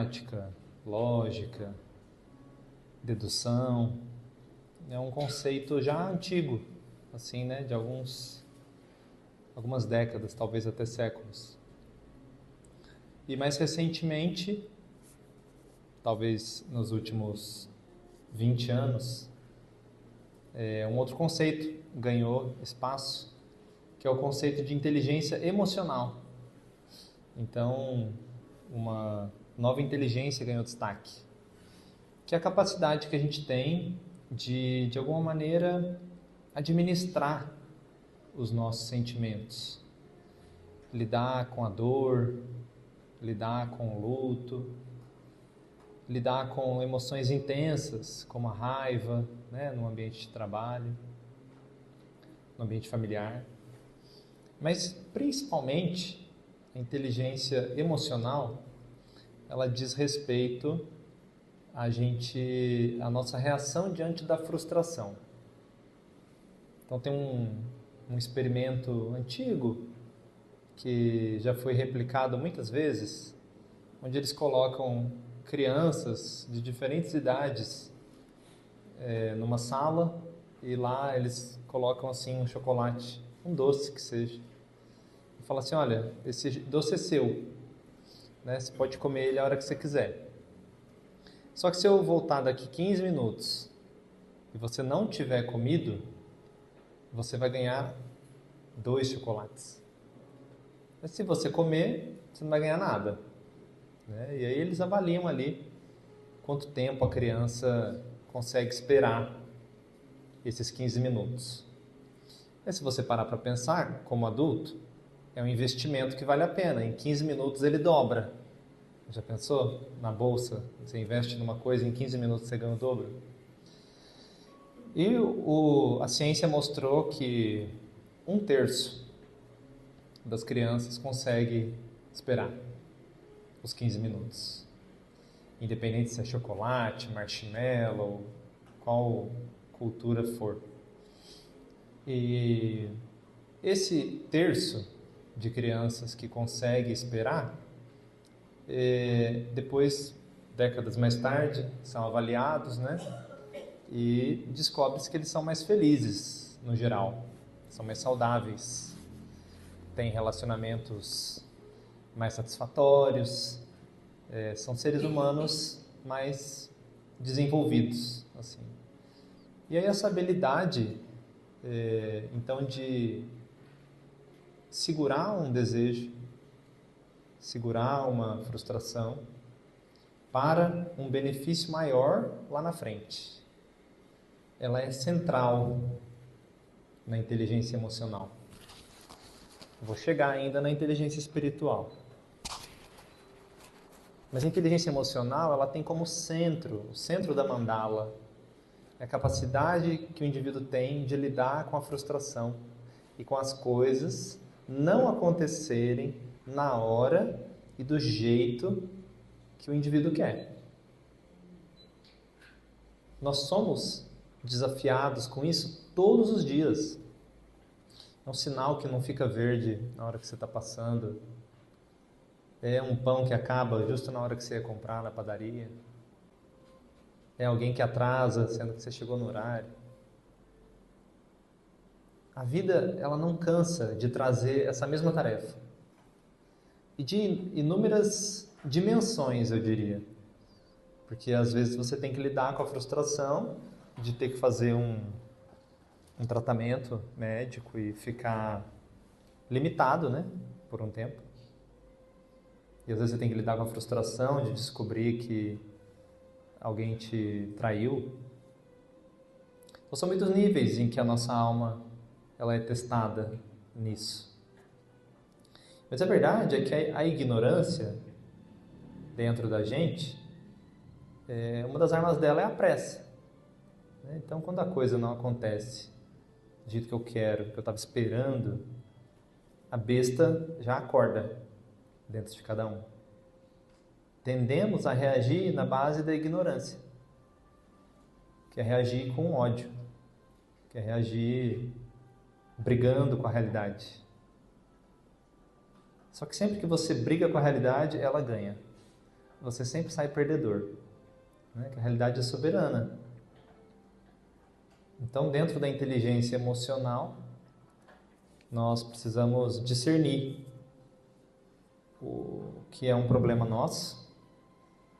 matemática, lógica, dedução. É um conceito já antigo, assim, né, de algumas décadas, talvez até séculos. E mais recentemente, talvez nos últimos 20 anos, um outro conceito ganhou espaço, que é o conceito de inteligência emocional. Então, uma nova inteligência ganhou destaque, que é a capacidade que a gente tem de alguma maneira, administrar os nossos sentimentos, lidar com a dor, lidar com o luto, lidar com emoções intensas, como a raiva, né, no ambiente de trabalho, no ambiente familiar. Mas, principalmente, a inteligência emocional, ela diz respeito a nossa reação diante da frustração. Então tem um experimento antigo que já foi replicado muitas vezes, onde eles colocam crianças de diferentes idades numa sala e lá eles colocam assim um chocolate, um doce que seja, e falam assim, olha, esse doce é seu, né? Você pode comer ele a hora que você quiser. Só que se eu voltar daqui 15 minutos e você não tiver comido, você vai ganhar 2 chocolates. Mas se você comer, você não vai ganhar nada, né? E aí eles avaliam ali quanto tempo a criança consegue esperar esses 15 minutos. Mas se você parar para pensar, como adulto, é um investimento que vale a pena. Em 15 minutos ele dobra. Já pensou? Na bolsa, você investe numa coisa, em 15 minutos você ganha o dobro. E a ciência mostrou que 1/3 das crianças consegue esperar os 15 minutos. Independente se é chocolate, marshmallow, qual cultura for. E esse terço de crianças que consegue esperar, depois, décadas mais tarde, são avaliados, né? E descobre-se que eles são mais felizes, no geral. São mais saudáveis. Têm relacionamentos mais satisfatórios. São seres humanos mais desenvolvidos, assim. E aí essa habilidade, então, de segurar um desejo, segurar uma frustração para um benefício maior lá na frente. Ela é central na inteligência emocional. Vou chegar ainda na inteligência espiritual. Mas a inteligência emocional, ela tem como centro, o centro da mandala, a capacidade que o indivíduo tem de lidar com a frustração e com as coisas não acontecerem na hora e do jeito que o indivíduo quer. Nós somos desafiados com isso todos os dias. É um sinal que não fica verde na hora que você está passando. É um pão que acaba justo na hora que você ia comprar na padaria. É alguém que atrasa, sendo que você chegou no horário. A vida, ela não cansa de trazer essa mesma tarefa. E de inúmeras dimensões, eu diria. Porque às vezes você tem que lidar com a frustração de ter que fazer um tratamento médico e ficar limitado, né, por um tempo. E às vezes você tem que lidar com a frustração de descobrir que alguém te traiu. Então, são muitos níveis em que a nossa alma ela é testada nisso. Mas a verdade é que a ignorância dentro da gente, uma das armas dela é a pressa. Então, quando a coisa não acontece do jeito que eu quero, que eu estava esperando, a besta já acorda dentro de cada um. Tendemos a reagir na base da ignorância, que é reagir com ódio, que é reagir brigando com a realidade. Só que sempre que você briga com a realidade, ela ganha. você sempre sai perdedor, né? Que a realidade é soberana. Então, dentro da inteligência emocional, nós precisamos discernir o que é um problema nosso,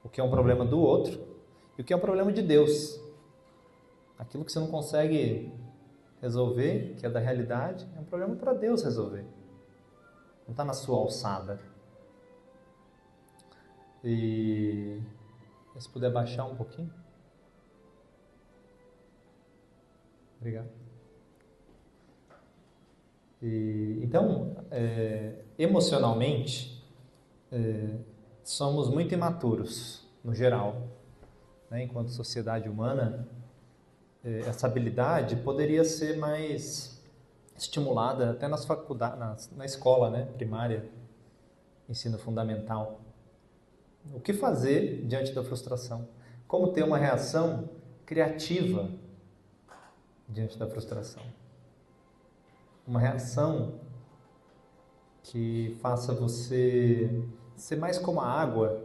o que é um problema do outro e o que é um problema de Deus. Aquilo que você não consegue resolver, que é da realidade, é um problema para Deus resolver. Não está na sua alçada. E se puder baixar um pouquinho. Obrigado. Então, emocionalmente, somos muito imaturos, no geral. Né? Enquanto sociedade humana, essa habilidade poderia ser mais estimulada até nas faculdades, na escola, né? Primária, ensino fundamental. O que fazer diante da frustração? Como ter uma reação criativa diante da frustração? Uma reação que faça você ser mais como a água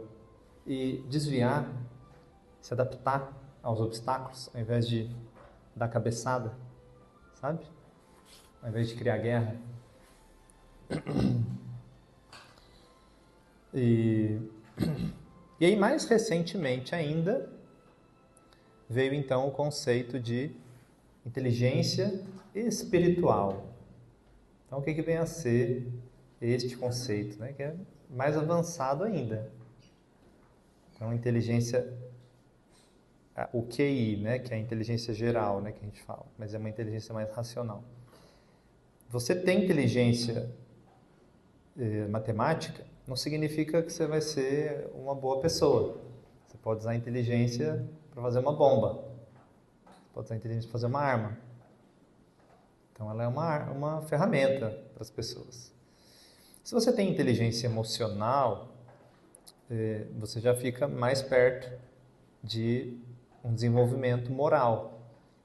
e desviar, se adaptar aos obstáculos, ao invés de dar cabeçada, sabe? Ao invés de criar guerra. E aí, mais recentemente ainda, veio então o conceito de inteligência espiritual. Então, o que vem a ser este conceito, né? Que é mais avançado ainda. Então, inteligência, o QI, né? Que é a inteligência geral, né? Que a gente fala, mas é uma inteligência mais racional. Você tem inteligência matemática, não significa que você vai ser uma boa pessoa. Você pode usar a inteligência para fazer uma bomba. Você pode usar a inteligência para fazer uma arma. Então, ela é uma ferramenta para as pessoas. Se você tem inteligência emocional, você já fica mais perto de um desenvolvimento moral.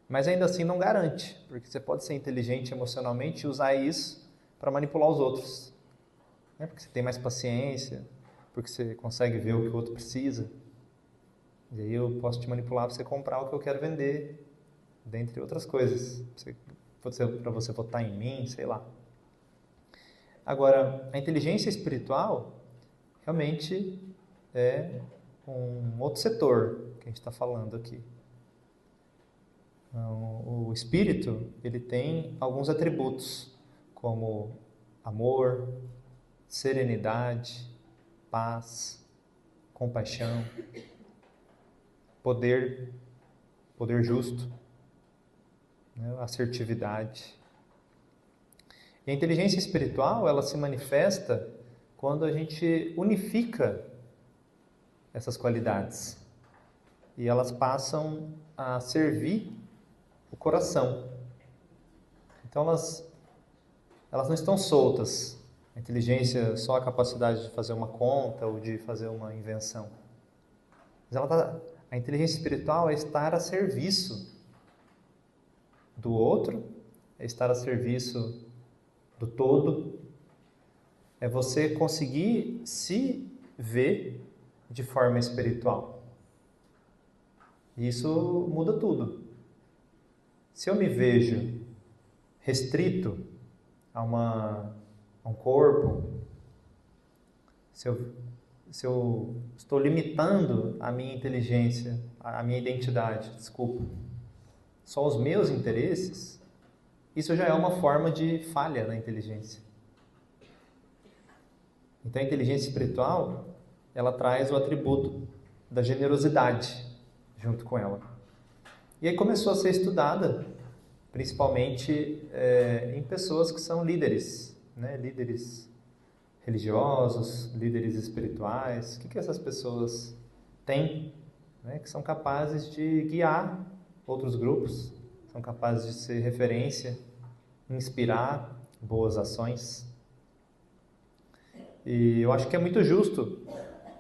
Mas ainda assim não garante, porque você pode ser inteligente emocionalmente e usar isso para manipular os outros. Porque você tem mais paciência, porque você consegue ver o que o outro precisa. E aí eu posso te manipular para você comprar o que eu quero vender, dentre outras coisas. Para você votar em mim, sei lá. Agora, a inteligência espiritual realmente é um outro setor que a gente está falando aqui. O espírito, ele tem alguns atributos, como amor, serenidade, paz, compaixão, poder justo, né? Assertividade. E a inteligência espiritual, ela se manifesta quando a gente unifica essas qualidades e elas passam a servir o coração. Então elas não estão soltas. A inteligência só a capacidade de fazer uma conta ou de fazer uma invenção. Mas a inteligência espiritual é estar a serviço do outro, é estar a serviço do todo, é você conseguir se ver de forma espiritual. E isso muda tudo. Se eu me vejo restrito a um corpo, se eu estou limitando a minha inteligência, a minha identidade, só os meus interesses, isso já é uma forma de falha na inteligência. Então a inteligência espiritual, ela traz o atributo da generosidade junto com ela. E aí começou a ser estudada, principalmente em pessoas que são líderes, né? Líderes religiosos, líderes espirituais. O que essas pessoas têm, né? Que são capazes de guiar outros grupos, são capazes de ser referência, inspirar boas ações. E eu acho que é muito justo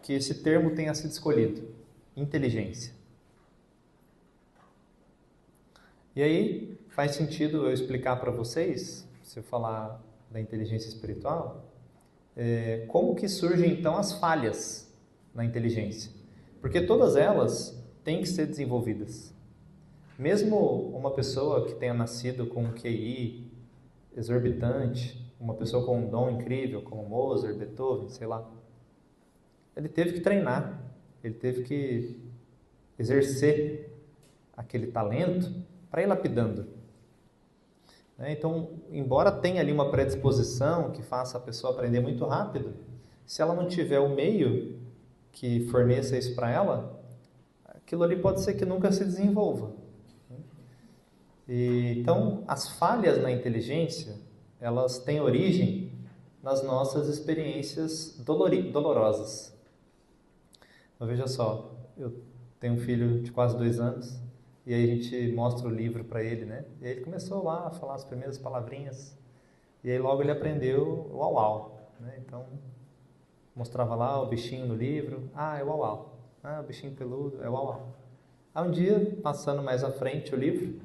que esse termo tenha sido escolhido, inteligência. E aí faz sentido eu explicar para vocês, se eu falar da inteligência espiritual, como que surgem então as falhas na inteligência, porque todas elas têm que ser desenvolvidas. Mesmo uma pessoa que tenha nascido com um QI exorbitante, uma pessoa com um dom incrível, como Mozart, Beethoven, sei lá, ele teve que treinar, ele teve que exercer aquele talento para ir lapidando. Então, embora tenha ali uma predisposição que faça a pessoa aprender muito rápido, se ela não tiver o meio que forneça isso para ela, aquilo ali pode ser que nunca se desenvolva. Então, as falhas na inteligência, elas têm origem nas nossas experiências dolorosas. Então, veja só, eu tenho um filho de quase 2 anos, e aí a gente mostra o livro para ele, né? E aí ele começou lá a falar as primeiras palavrinhas, e aí logo ele aprendeu o au-au, né? Então, mostrava lá o bichinho no livro, é o au-au. O bichinho peludo, é o au-au. Aí um dia, passando mais à frente o livro,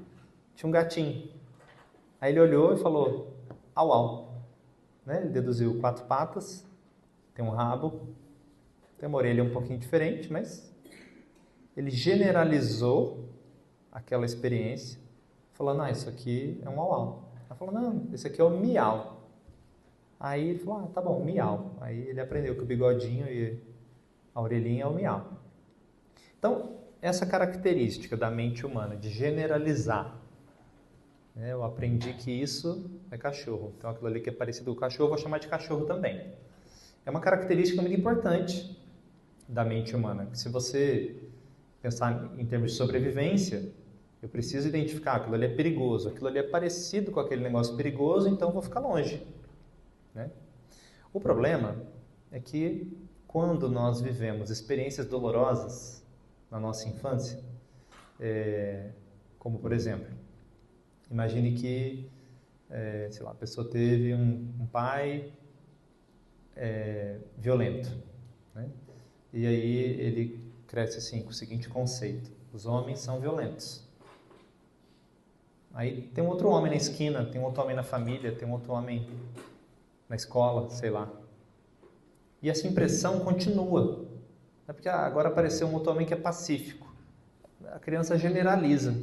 tinha um gatinho. Aí ele olhou e falou, au-au. Né? Ele deduziu 4 patas, tem um rabo, tem uma orelha um pouquinho diferente, mas ele generalizou aquela experiência, falando, isso aqui é um au-au. Ela falou, não, esse aqui é o miau. Aí ele falou, tá bom, miau. Aí ele aprendeu que o bigodinho e a orelhinha é o miau. Então, essa característica da mente humana de generalizar, né? Eu aprendi que isso é cachorro. Então, aquilo ali que é parecido com cachorro, eu vou chamar de cachorro também. É uma característica muito importante da mente humana. Se você pensar em termos de sobrevivência, eu preciso identificar aquilo ali é perigoso, aquilo ali é parecido com aquele negócio perigoso, então eu vou ficar longe. Né? O problema é que quando nós vivemos experiências dolorosas na nossa infância, como por exemplo, imagine que sei lá, a pessoa teve um pai violento, né? E aí ele cresce assim com o seguinte conceito: os homens são violentos. Aí tem um outro homem na esquina, tem um outro homem na família, tem um outro homem na escola, sei lá. E essa impressão continua. É porque agora apareceu um outro homem que é pacífico. A criança generaliza.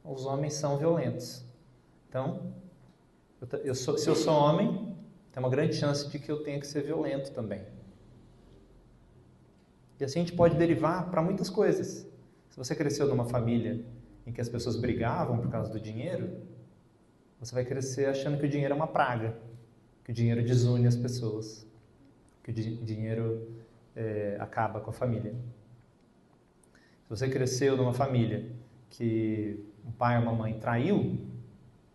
Os homens são violentos. Então, se eu sou homem, tem uma grande chance de que eu tenha que ser violento também. E assim a gente pode derivar para muitas coisas. Se você cresceu numa família em que as pessoas brigavam por causa do dinheiro, você vai crescer achando que o dinheiro é uma praga, que o dinheiro desune as pessoas, que o dinheiro acaba com a família. Se você cresceu numa família que um pai ou uma mãe traiu,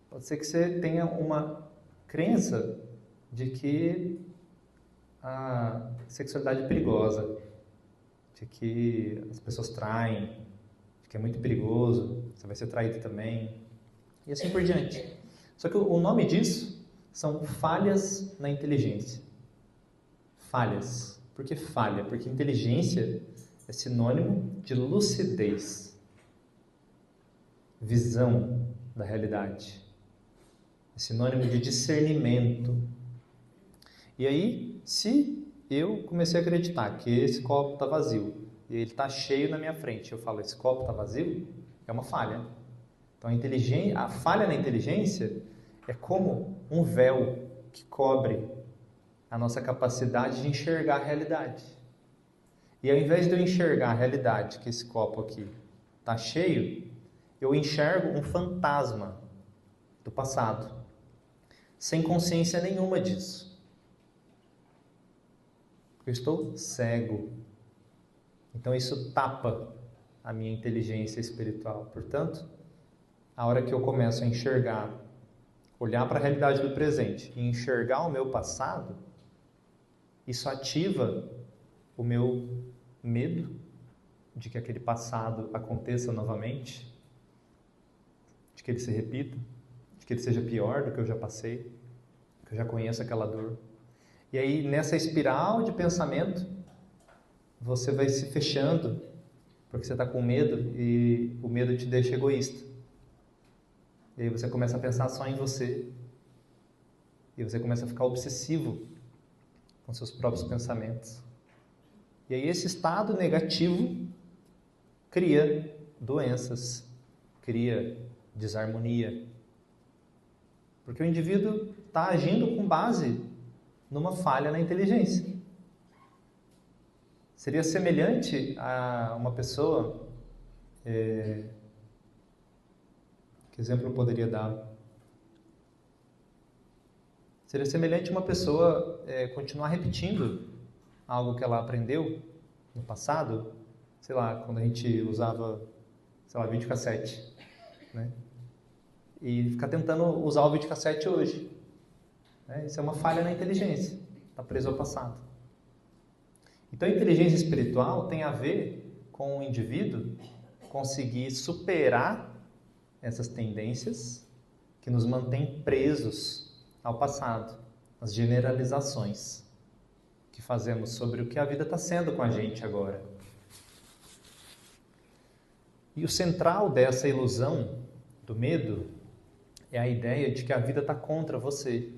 pode ser que você tenha uma crença de que a sexualidade é perigosa, de que as pessoas traem, de que é muito perigoso, você vai ser traído também, e assim por diante. Só que o nome disso são falhas na inteligência. Falhas. Por que falha? Porque inteligência é sinônimo de lucidez, visão da realidade. É sinônimo de discernimento. E aí, se eu comecei a acreditar que esse copo está vazio e ele está cheio na minha frente, eu falo, esse copo está vazio, é uma falha. Então, a falha na inteligência é como um véu que cobre a nossa capacidade de enxergar a realidade. E ao invés de eu enxergar a realidade, que esse copo aqui está cheio, eu enxergo um fantasma do passado, sem consciência nenhuma disso. Eu estou cego. Então isso tapa a minha inteligência espiritual. Portanto, a hora que eu começo a enxergar, olhar para a realidade do presente e enxergar o meu passado, isso ativa o meu medo de que aquele passado aconteça novamente, de que ele se repita, de que ele seja pior do que eu já passei, que eu já conheço aquela dor. E aí, nessa espiral de pensamento, você vai se fechando, porque você está com medo e o medo te deixa egoísta. E aí você começa a pensar só em você. E você começa a ficar obsessivo com seus próprios pensamentos. E aí esse estado negativo cria doenças, cria desarmonia. Porque o indivíduo está agindo com base numa falha na inteligência. Seria semelhante a uma pessoa... que exemplo eu poderia dar? Seria semelhante a uma pessoa continuar repetindo algo que ela aprendeu no passado, sei lá, quando a gente usava, sei lá, videocassete, né? E ficar tentando usar o videocassete hoje. Né? Isso é uma falha na inteligência, está preso ao passado. Então a inteligência espiritual tem a ver com o indivíduo conseguir superar essas tendências que nos mantêm presos ao passado, as generalizações que fazemos sobre o que a vida está sendo com a gente agora. E o central dessa ilusão do medo é a ideia de que a vida está contra você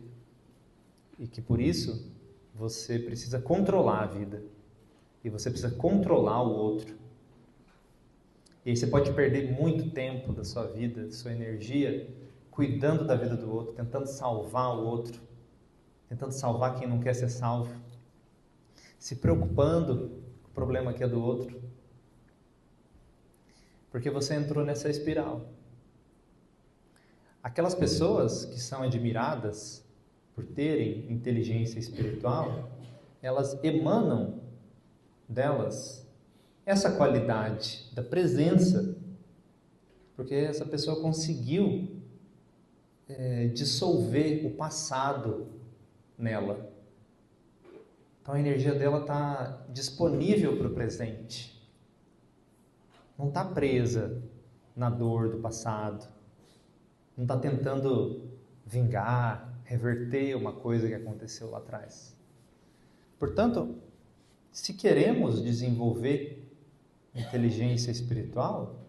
e que por isso você precisa controlar a vida e você precisa controlar o outro. E aí você pode perder muito tempo da sua vida, da sua energia, cuidando da vida do outro, tentando salvar o outro, tentando salvar quem não quer ser salvo, se preocupando com o problema que é do outro, porque você entrou nessa espiral. Aquelas pessoas que são admiradas por terem inteligência espiritual, elas emanam delas essa qualidade da presença, porque essa pessoa conseguiu dissolver o passado nela. Então a energia dela está disponível para o presente. Não está presa na dor do passado. Não está tentando vingar, reverter uma coisa que aconteceu lá atrás. Portanto, se queremos desenvolver inteligência espiritual,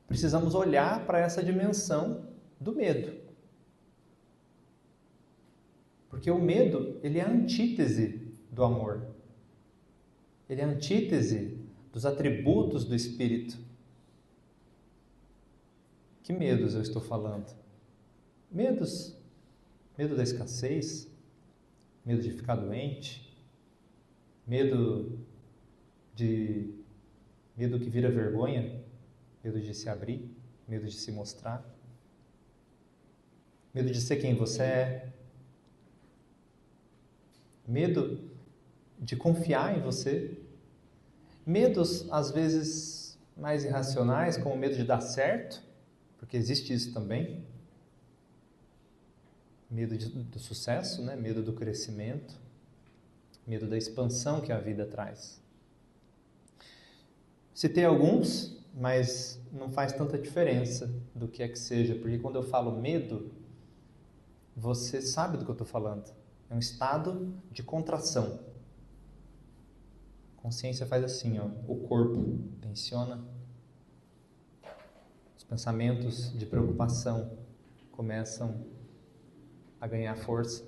precisamos olhar para essa dimensão do medo. Porque o medo, ele é a antítese do amor. Ele é a antítese dos atributos do espírito. Que medos eu estou falando? Medos. Medo da escassez, medo de ficar doente, medo que vira vergonha, medo de se abrir, medo de se mostrar, medo de ser quem você é, medo de confiar em você, medos às vezes mais irracionais, como o medo de dar certo, porque existe isso também, medo do sucesso, né? Medo do crescimento, medo da expansão que a vida traz. Citei alguns, mas não faz tanta diferença do que é que seja, porque quando eu falo medo, você sabe do que eu estou falando. É um estado de contração. A consciência faz assim, ó, o corpo tensiona, os pensamentos de preocupação começam a ganhar força.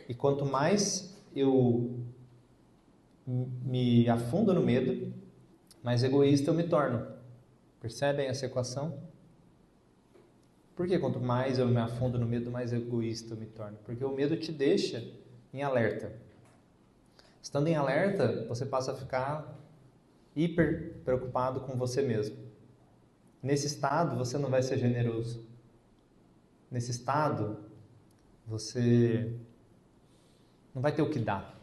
E quanto mais eu me afundo no medo, mais egoísta eu me torno. Percebem essa equação? Por que quanto mais eu me afundo no medo, mais egoísta eu me torno? Porque o medo te deixa em alerta. Estando em alerta, você passa a ficar hiper preocupado com você mesmo. Nesse estado, você não vai ser generoso. Nesse estado, você não vai ter o que dar.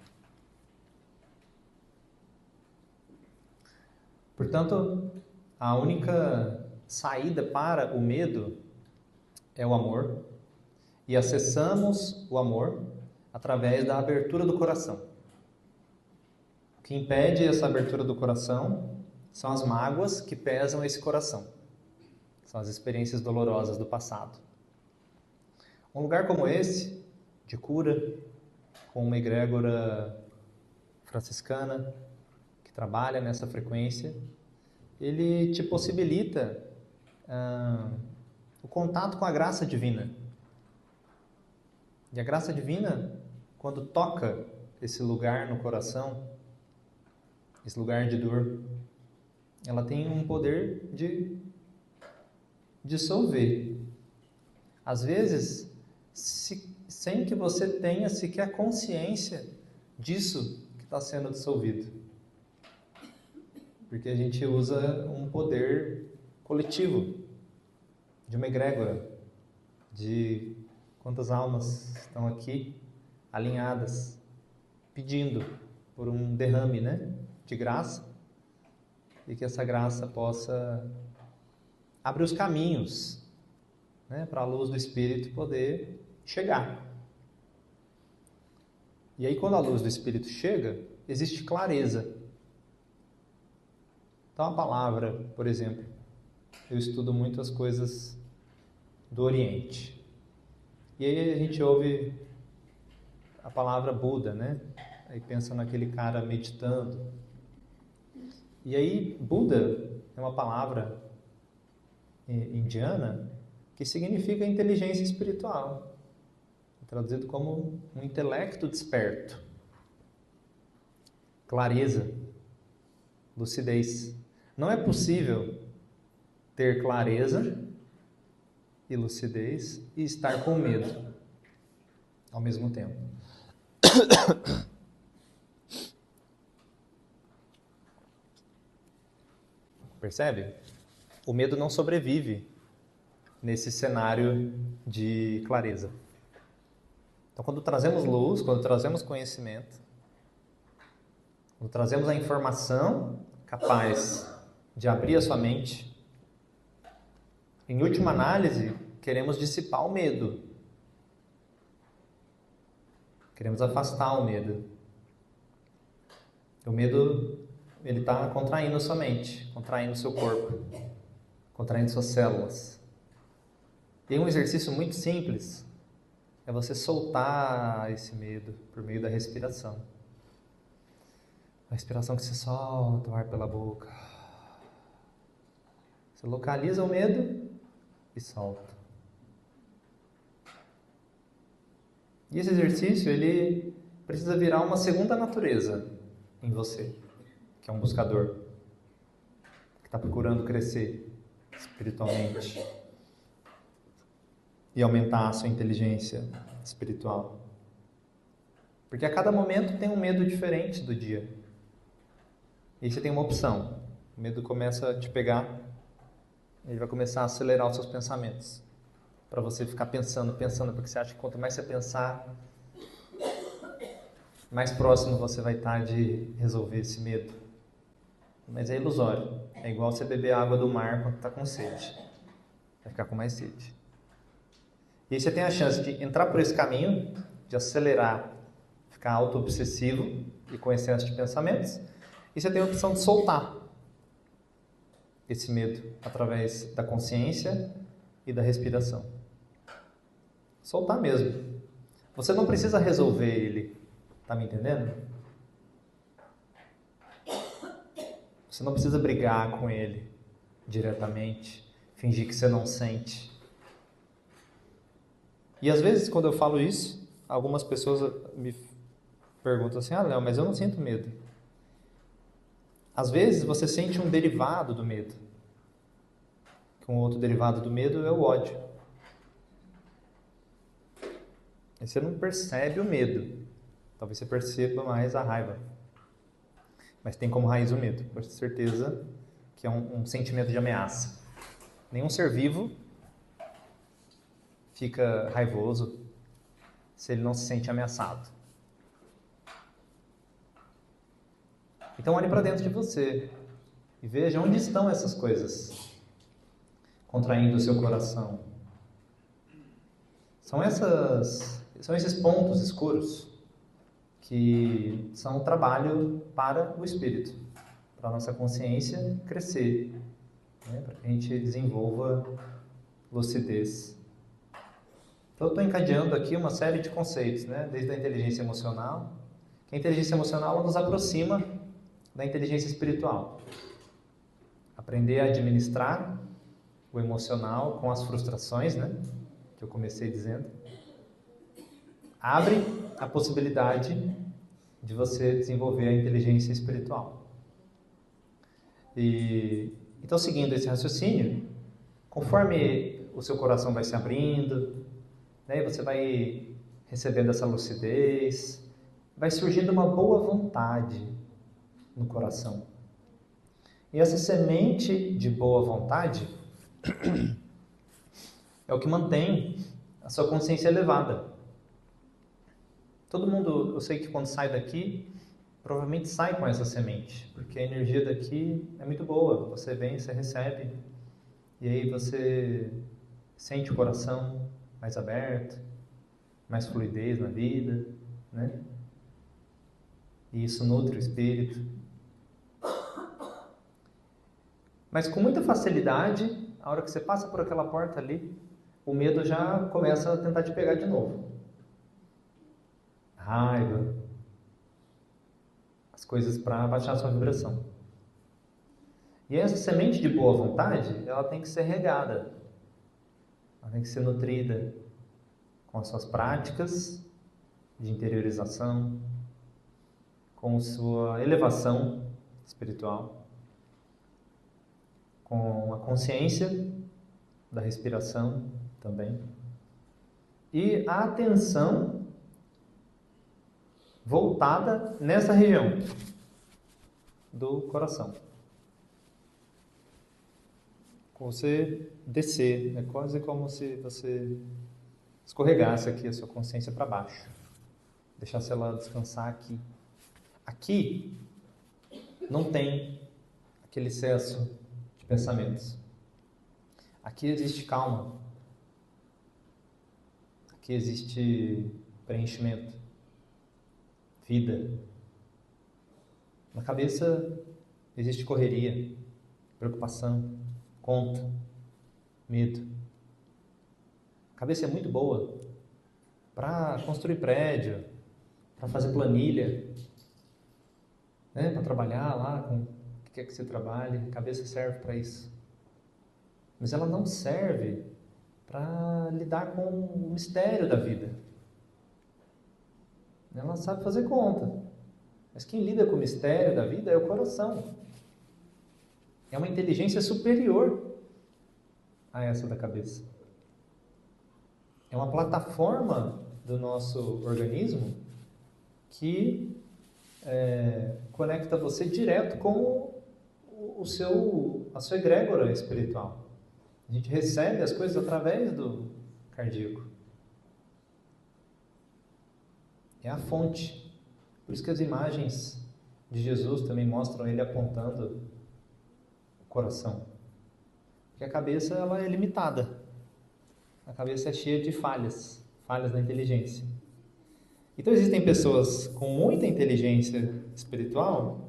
Portanto, a única saída para o medo é o amor. E acessamos o amor através da abertura do coração. O que impede essa abertura do coração são as mágoas que pesam esse coração. São as experiências dolorosas do passado. Um lugar como esse, de cura, com uma egrégora franciscana que trabalha nessa frequência, ele te possibilita o contato com a graça divina. E a graça divina, quando toca esse lugar no coração, esse lugar de dor, ela tem um poder de dissolver. Às vezes, sem que você tenha sequer consciência disso que está sendo dissolvido. Porque a gente usa um poder coletivo, de uma egrégora, de quantas almas estão aqui alinhadas, pedindo por um derrame, né, de graça, e que essa graça possa abrir os caminhos, né, para a luz do Espírito poder chegar. E aí, quando a luz do Espírito chega, existe clareza. Então, a palavra, por exemplo, eu estudo muitas coisas do Oriente. E aí a gente ouve a palavra Buda, né? Aí pensa naquele cara meditando. E aí, Buda é uma palavra indiana que significa inteligência espiritual. Traduzido como um intelecto desperto. Clareza. Lucidez. Não é possível ter clareza e lucidez e estar com medo ao mesmo tempo. Percebe? O medo não sobrevive nesse cenário de clareza. Então, quando trazemos luz, quando trazemos conhecimento, quando trazemos a informação capaz de abrir a sua mente, em última análise, queremos dissipar o medo. Queremos afastar o medo. O medo, ele está contraindo a sua mente, contraindo o seu corpo, contraindo suas células. E um exercício muito simples é você soltar esse medo por meio da respiração. A respiração que você solta o ar pela boca. Você localiza o medo e solta. E esse exercício, ele precisa virar uma segunda natureza em você, que é um buscador, que está procurando crescer espiritualmente e aumentar a sua inteligência espiritual. Porque a cada momento tem um medo diferente do dia. E aí você tem uma opção. O medo começa a te pegar, ele vai começar a acelerar os seus pensamentos. Para você ficar pensando, porque você acha que quanto mais você pensar, mais próximo você vai estar de resolver esse medo. Mas é ilusório. É igual você beber água do mar quando está com sede. Vai ficar com mais sede. E aí você tem a chance de entrar por esse caminho, de acelerar, ficar auto-obsessivo e com excesso de pensamentos. E você tem a opção de soltar esse medo através da consciência e da respiração. Soltar mesmo. Você não precisa resolver ele. Tá me entendendo? Você não precisa brigar com ele diretamente, fingir que você não sente. E às vezes, quando eu falo isso, algumas pessoas me perguntam assim: ah, Léo, mas eu não sinto medo. Às vezes, você sente um derivado do medo. Um outro derivado do medo é o ódio. E você não percebe o medo. Talvez você perceba mais a raiva. Mas tem como raiz o medo. Com certeza que é um sentimento de ameaça. Nenhum ser vivo fica raivoso se ele não se sente ameaçado. Então olhe para dentro de você e veja onde estão essas coisas contraindo o seu coração. São esses pontos escuros que são um trabalho para o espírito, para a nossa consciência crescer, né? Para que a gente desenvolva lucidez. Então eu estou encadeando aqui uma série de conceitos, né? Desde a inteligência emocional, que a inteligência emocional nos aproxima da inteligência espiritual. Aprender a administrar o emocional com as frustrações, né? Que eu comecei dizendo. Abre a possibilidade de você desenvolver a inteligência espiritual. Então, seguindo esse raciocínio, conforme o seu coração vai se abrindo, né, você vai recebendo essa lucidez, vai surgindo uma boa vontade no coração. E essa semente de boa vontade é o que mantém a sua consciência elevada. Todo mundo, eu sei que quando sai daqui, provavelmente sai com essa semente, porque a energia daqui é muito boa. Você vem, você recebe, e aí você sente o coração mais aberto, mais fluidez na vida, né? E isso nutre o espírito. Mas com muita facilidade, a hora que você passa por aquela porta ali, o medo já começa a tentar te pegar de novo. Raiva, as coisas para baixar a sua vibração. E essa semente de boa vontade, ela tem que ser regada. Ela tem que ser nutrida com as suas práticas de interiorização, com sua elevação espiritual, com a consciência da respiração também. E a atenção voltada nessa região do coração. Você descer, é quase como se você escorregasse aqui a sua consciência para baixo, deixasse ela descansar aqui. Aqui não tem aquele excesso de pensamentos. Aqui existe calma. Aqui existe preenchimento, vida. Na cabeça existe correria, preocupação, conta, medo. A cabeça é muito boa para construir prédio, para fazer planilha, né? Para trabalhar lá com o que quer que você trabalhe. A cabeça serve para isso. Mas ela não serve para lidar com o mistério da vida. Ela sabe fazer conta. Mas quem lida com o mistério da vida é o coração. É uma inteligência superior a essa da cabeça. É uma plataforma do nosso organismo que conecta você direto com a sua egrégora espiritual. A gente recebe as coisas através do cardíaco. É a fonte. Por isso que as imagens de Jesus também mostram ele apontando o coração. Porque a cabeça ela é limitada. A cabeça é cheia de falhas na inteligência. Então existem pessoas com muita inteligência espiritual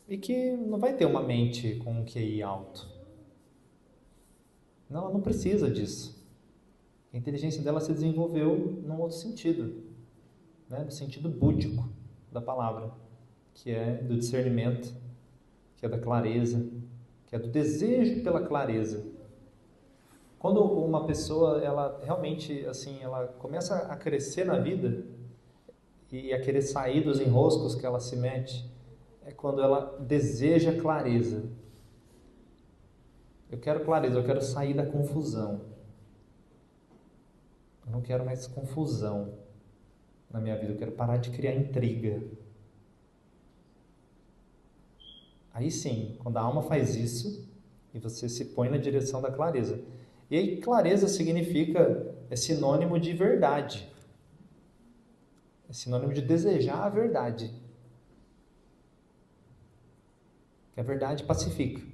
e que não vai ter uma mente com um QI alto. Não, ela não precisa disso. A inteligência dela se desenvolveu num outro sentido, né? No sentido búdico da palavra, que é do discernimento, que é da clareza, que é do desejo pela clareza. Quando uma pessoa, ela realmente, assim, ela começa a crescer na vida e a querer sair dos enroscos que ela se mete, é quando ela deseja clareza. Eu quero clareza, eu quero sair da confusão. Eu não quero mais confusão na minha vida, eu quero parar de criar intriga. Aí sim, quando a alma faz isso, e você se põe na direção da clareza. E aí, clareza significa, é sinônimo de verdade. É sinônimo de desejar a verdade. Que a verdade pacifica.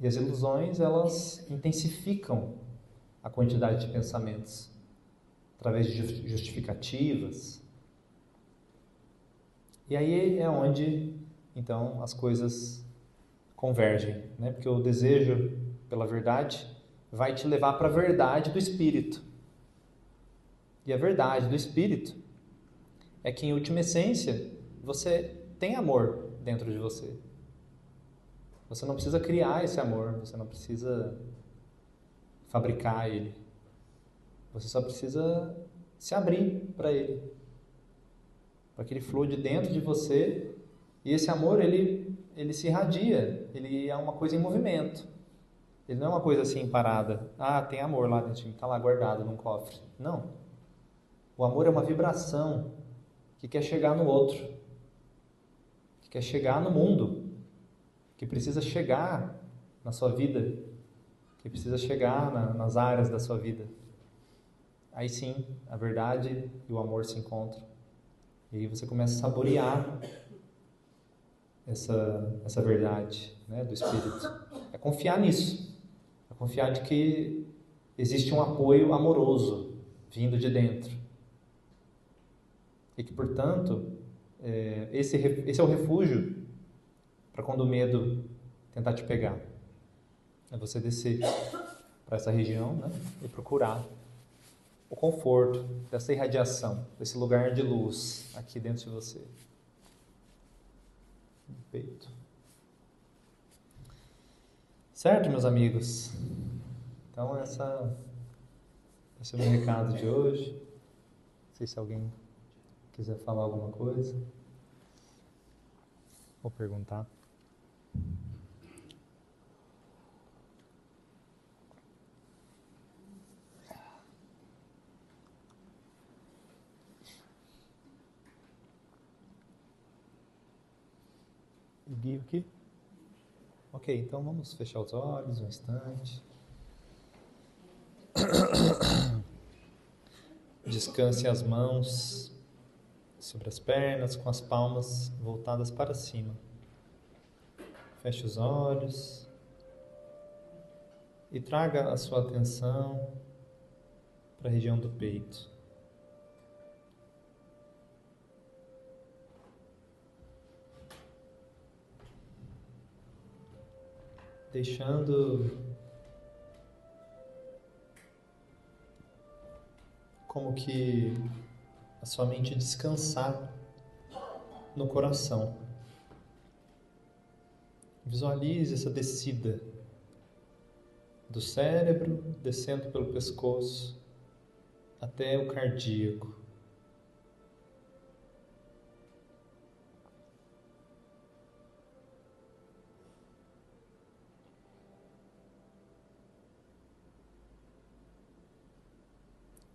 E as ilusões, elas intensificam a quantidade de pensamentos através de justificativas. E aí é onde, então, as coisas convergem, né? Porque o desejo pela verdade vai te levar para a verdade do Espírito. E a verdade do Espírito é que, em última essência, você tem amor dentro de você. Você não precisa criar esse amor, você não precisa fabricar ele. Você só precisa se abrir para ele. para que ele flua de dentro de você, e esse amor ele se irradia, ele é uma coisa em movimento. Ele não é uma coisa assim parada. Ah, tem amor lá dentro de mim, está lá guardado num cofre. Não. O amor é uma vibração que quer chegar no outro, que quer chegar no mundo, que precisa chegar na sua vida, que precisa chegar nas áreas da sua vida. Aí sim, a verdade e o amor se encontram. E aí você começa a saborear essa verdade, né, do Espírito. É confiar nisso. É confiar de que existe um apoio amoroso vindo de dentro. E que, portanto, esse é o refúgio para quando o medo tentar te pegar. É você descer para essa região, né, e procurar o conforto dessa irradiação, desse lugar de luz aqui dentro de você. No peito. Certo, meus amigos? Então, esse é o meu recado de hoje. Não sei se alguém quiser falar alguma coisa ou perguntar. Guio aqui? Ok, então vamos fechar os olhos um instante. Descanse as mãos sobre as pernas, com as palmas voltadas para cima. Feche os olhos e traga a sua atenção para a região do peito. Deixando como que a sua mente descansar no coração. Visualize essa descida do cérebro, descendo pelo pescoço até o cardíaco.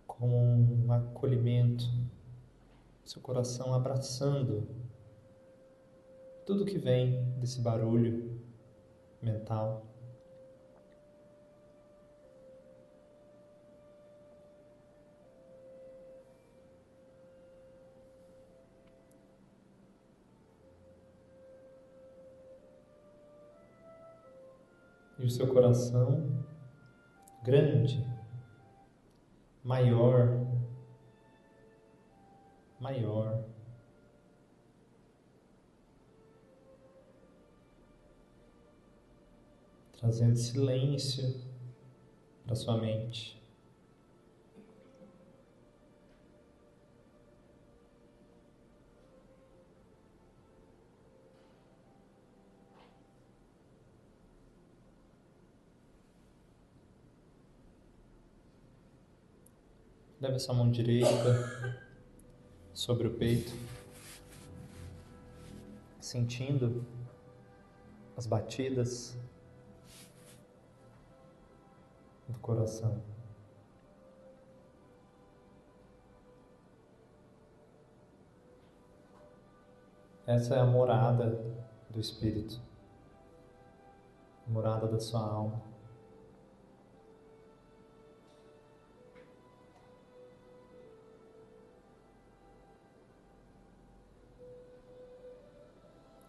Como um acolhimento, seu coração abraçando tudo que vem desse barulho mental. E o seu coração grande, maior, trazendo silêncio para sua mente. Leve a sua mão direita sobre o peito, sentindo as batidas do coração. Essa é a morada do Espírito, a morada da sua alma.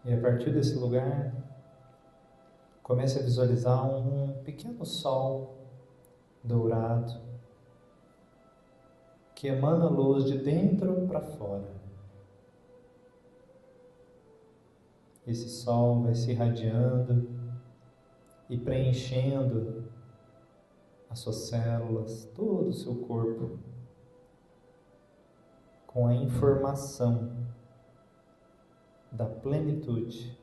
E a partir desse lugar, comece a visualizar um pequeno sol dourado que emana luz de dentro para fora. Esse sol vai se irradiando e preenchendo as suas células, todo o seu corpo, com a informação da plenitude,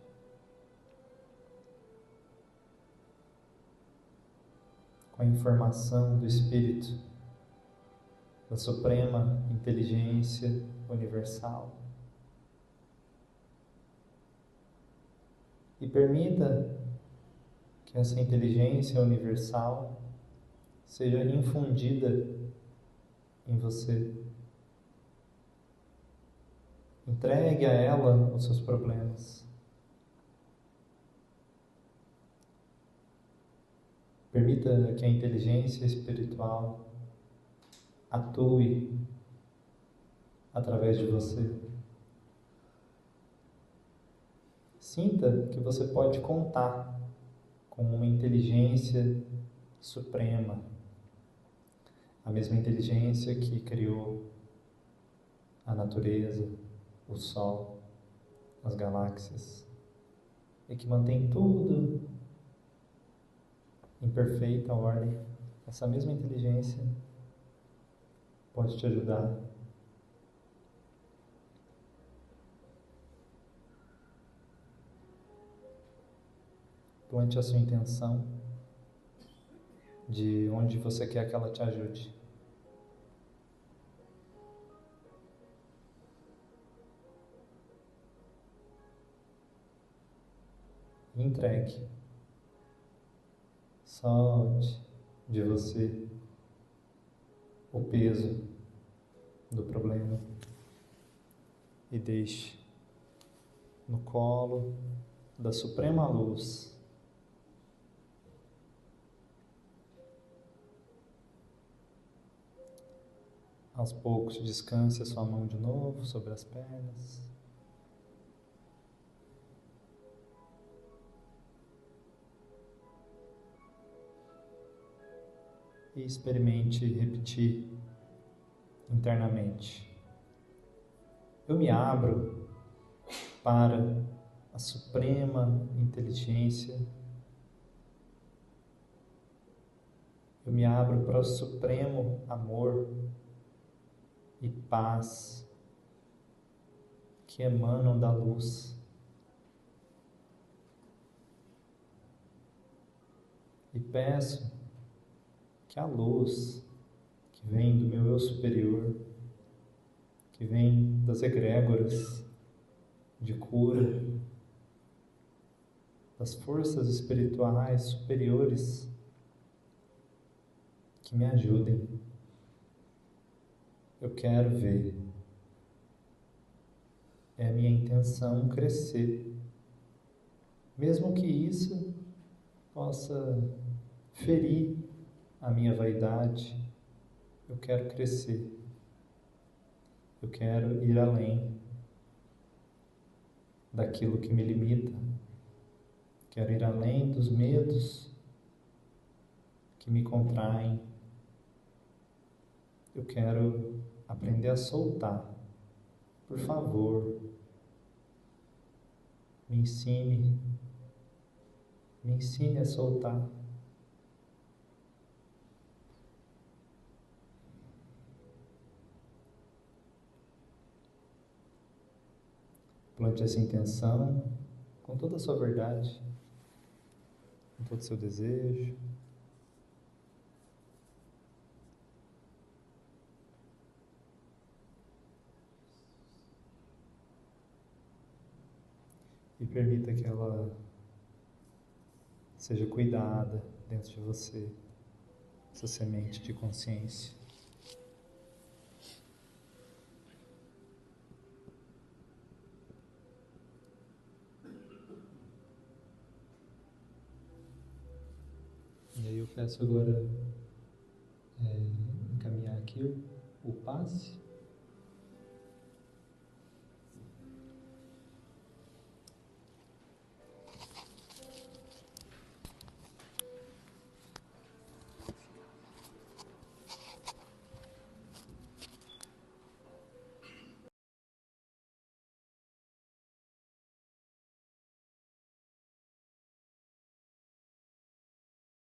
com a informação do Espírito, da Suprema Inteligência Universal. E permita que essa inteligência universal seja infundida em você. Entregue a ela os seus problemas. Permita que a inteligência espiritual atue através de você. Sinta que você pode contar com uma inteligência suprema, a mesma inteligência que criou a natureza, o Sol, as galáxias, e que mantém tudo em perfeita ordem. Essa mesma inteligência pode te ajudar. Plante a sua intenção de onde você quer que ela te ajude. Entregue. Solte de você o peso do problema e deixe no colo da Suprema Luz aos poucos. Descanse a sua mão de novo sobre as pernas. E experimente repetir internamente: eu me abro para a suprema inteligência, eu me abro para o supremo amor e paz que emanam da luz. E peço que a luz que vem do meu eu superior, que vem das egrégoras de cura, das forças espirituais superiores, que me ajudem. Eu quero ver. É a minha intenção crescer, mesmo que isso possa ferir a minha vaidade. Eu quero crescer. Eu quero ir além daquilo que me limita. Quero ir além dos medos que me contraem. Eu quero aprender a soltar. Por favor, me ensine a soltar. Plante essa intenção com toda a sua verdade, com todo o seu desejo. E permita que ela seja cuidada dentro de você, essa semente de consciência. E aí eu peço agora encaminhar aqui o passe